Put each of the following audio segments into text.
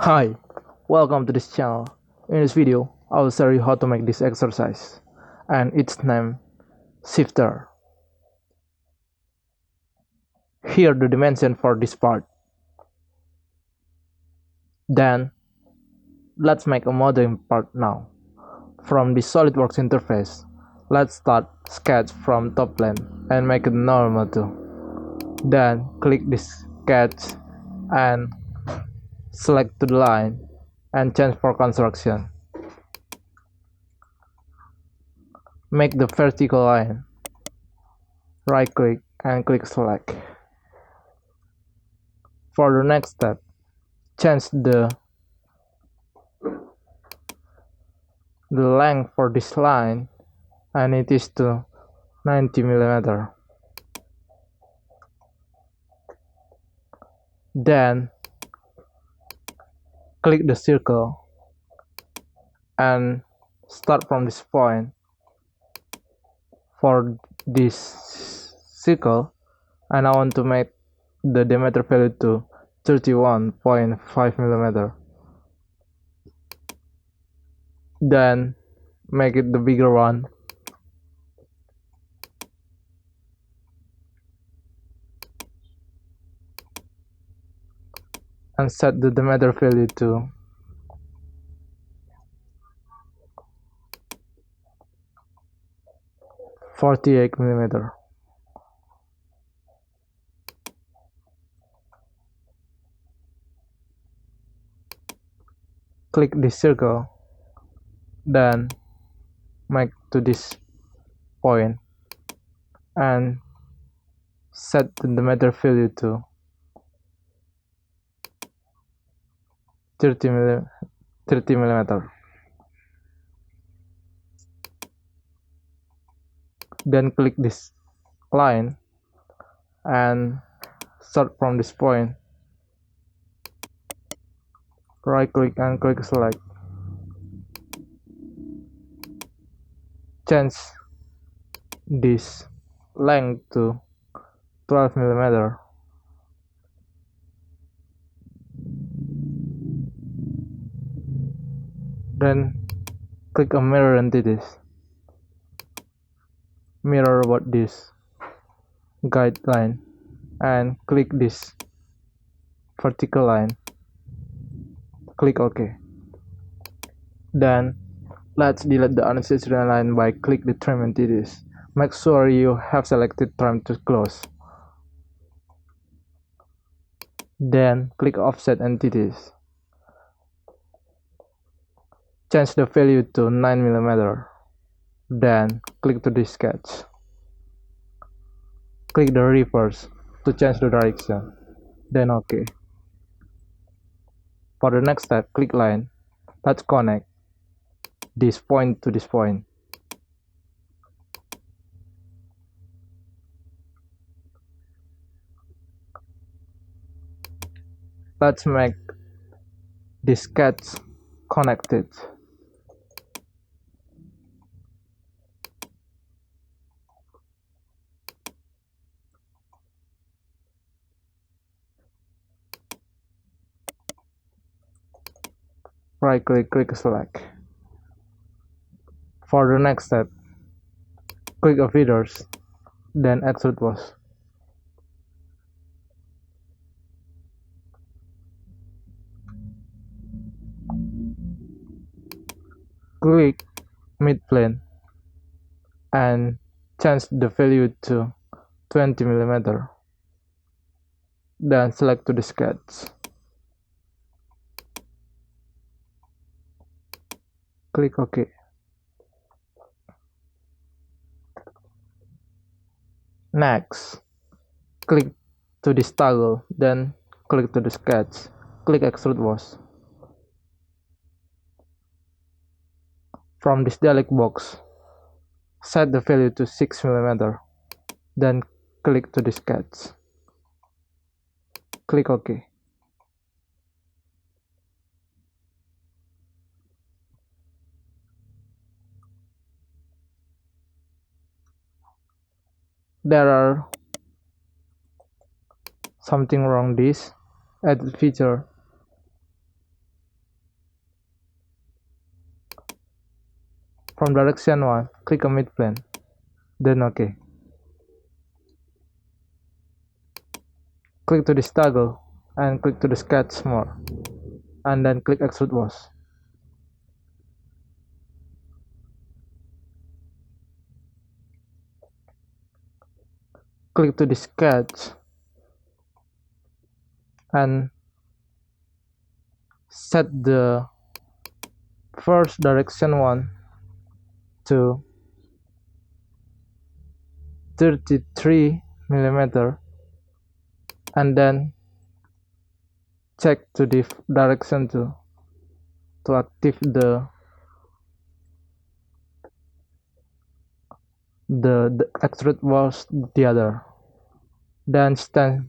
Hi, welcome to this channel. In this video, I will show you how to make this exercise, and its name shifter. Here the dimension for this part. Then let's make a modeling part now. From the Solidworks interface, let's start sketch from top plane and make it normal too. Then click this sketch and select to the line and change for construction. Make the vertical line. Right click and click select. For the next step, change the length for this line, and it is to 90 mm. Then click the circle and start from this point. For this circle, and I want to make the diameter value to 31.5 mm. Then make it the bigger one. And set the diameter value to 48 mm. Click this circle, then make to this point and set the diameter value to 30 mm. Then click this line and start from this point. Right click and click select. Change this length to 12 mm. Then click a mirror entities. Mirror about this guideline and click this vertical line. Click OK. Then let's delete the unnecessary line by click the trim entities. Make sure you have selected trim to close. Then click offset entities. Change the value to 9 mm. Then click to this sketch. Click the reverse to change the direction. Then OK. For the next step, click line. Let's connect this point to this point. Let's make this sketch connected. Right click, click select. For the next step, click a feathers, then extrude was. Click midplane and change the value to 20 mm. Then select to the sketch. Click OK. Next, click to this toggle, then click to the sketch. Click extrude was. From this dialog box, set the value to 6 mm. Then click to the sketch. Click OK. There are something wrong this edit feature. From direction 1, click a midplane, then OK. Click to this toggle and click to the sketch more, and then click Extrude Wash. Click to the sketch and set the first direction 1 to 33 millimeter, and then check to the direction 2 to active the extrude was the other. Then stand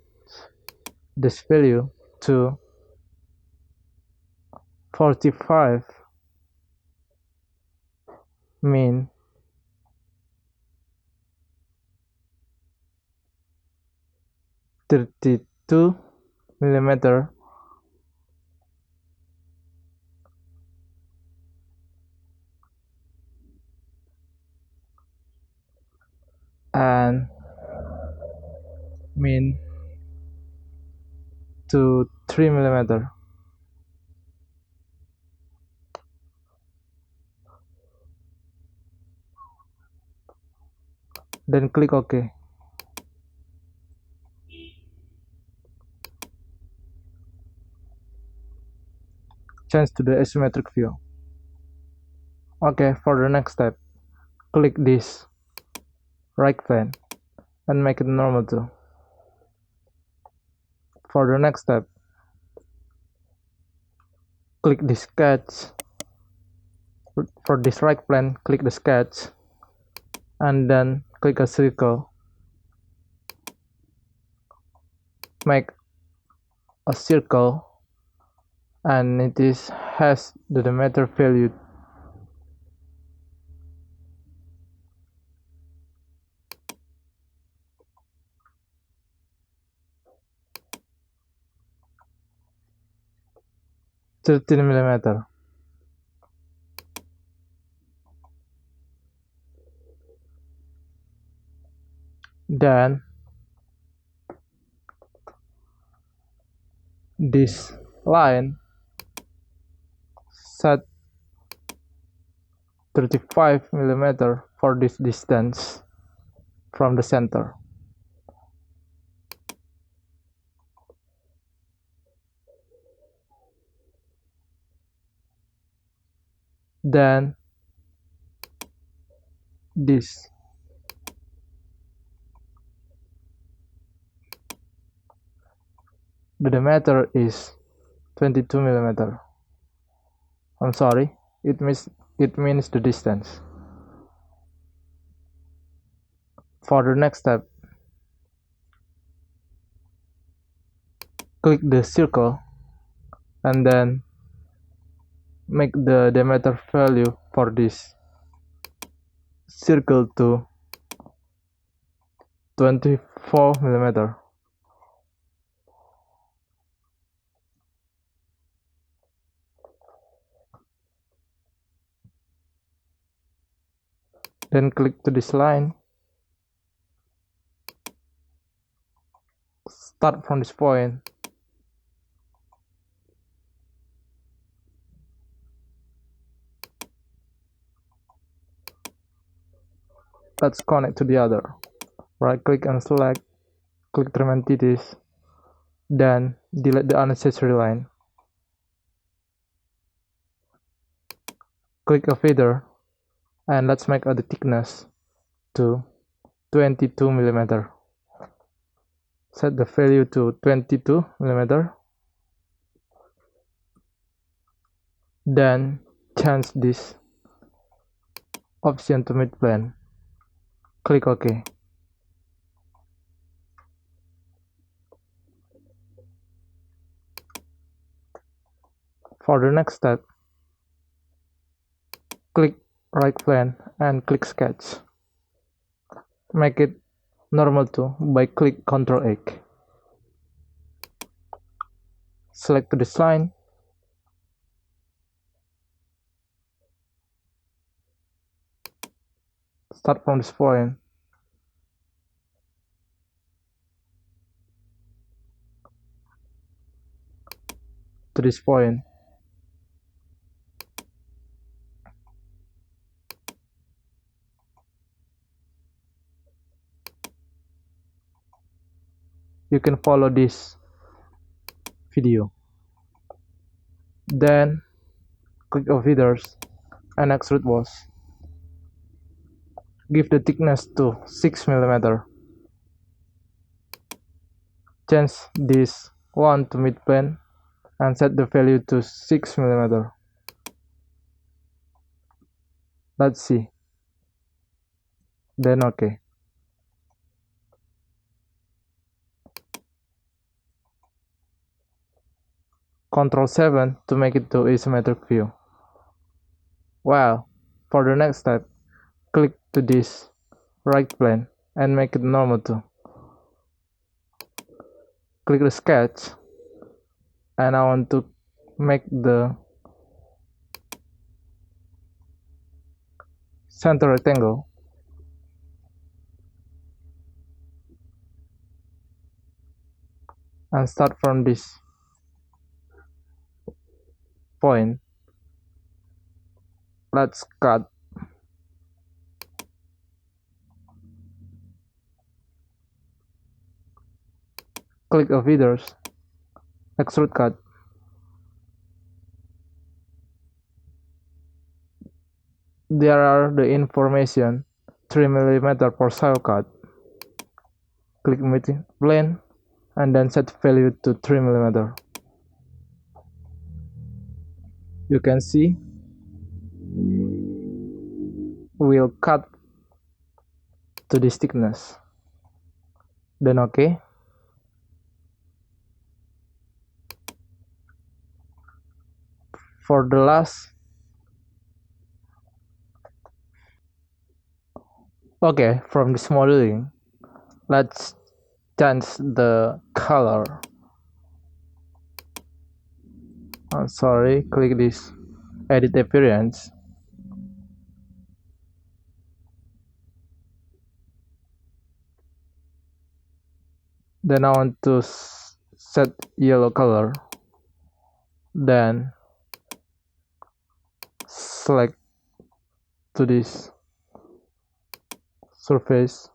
this value to 45 mean 32 millimeter, and mean to 3 millimeter. Then click OK. Change to the asymmetric view. Okay, for the next step, click this right plane and make it normal too. For the next step, click the sketch. For this right plane, click the sketch and then click a circle. Make a circle and it has the diameter value 13 millimeter. Then this line set 35 millimeter for this distance from the center. Then this the diameter is 22 millimeter. I'm sorry, it means the distance. For the next step, click the circle and then make the diameter value for this circle to 24 millimeter. Then click to this line, start from this point, let's connect to the other. Right click and select, click trim entities, then delete the unnecessary line. Click a feather and let's make the thickness to 22 millimeter. Set the value to 22 millimeter. Then change this option to midplane. Click OK. For the next step, click right plane and click sketch. Make it normal too by click Ctrl A. Select this line. Start from this point to this point. You can follow this video. Then click on feathers and extrude wash. Give the thickness to 6 mm. Change this one to midplane and set the value to 6 mm. Let's see. Then OK. Ctrl 7 to make it to isometric view. Well, for the next step, click to this right plane and make it normal too. Click the sketch and I want to make the center rectangle. And start from this point. Let's cut. Click on feathers, extrude cut. There are the information 3 mm for saw cut. Click midplane and then set value to 3 mm. You can see we'll cut to this thickness. Then OK. For the last, okay, from this modeling, let's change the color. Sorry, click this edit appearance. Then I want to set yellow color. Then select to this surface.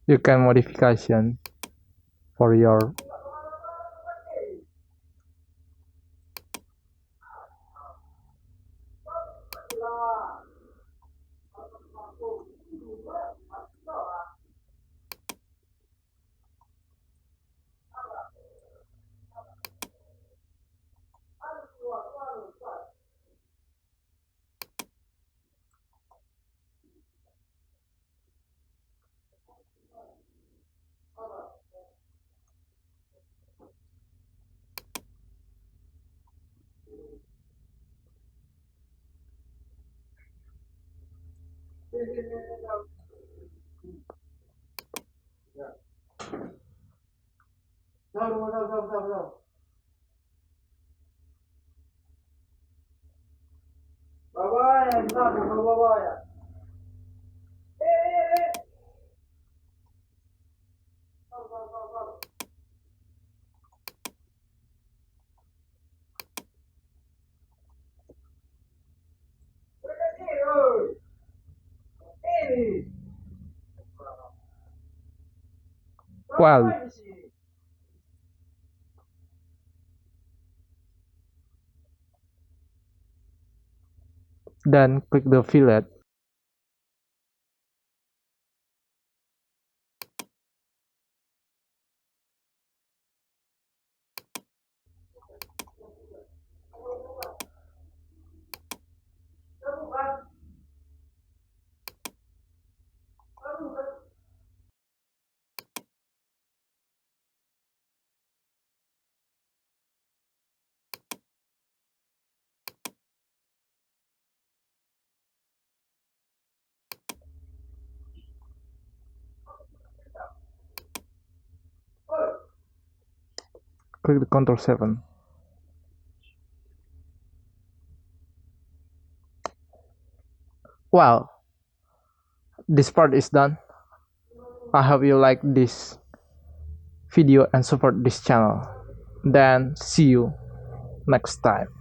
You can modification for your well, Then click the fillet. Click the Ctrl 7. Well, this part is done. I hope you like this video and support this channel. Then see you next time.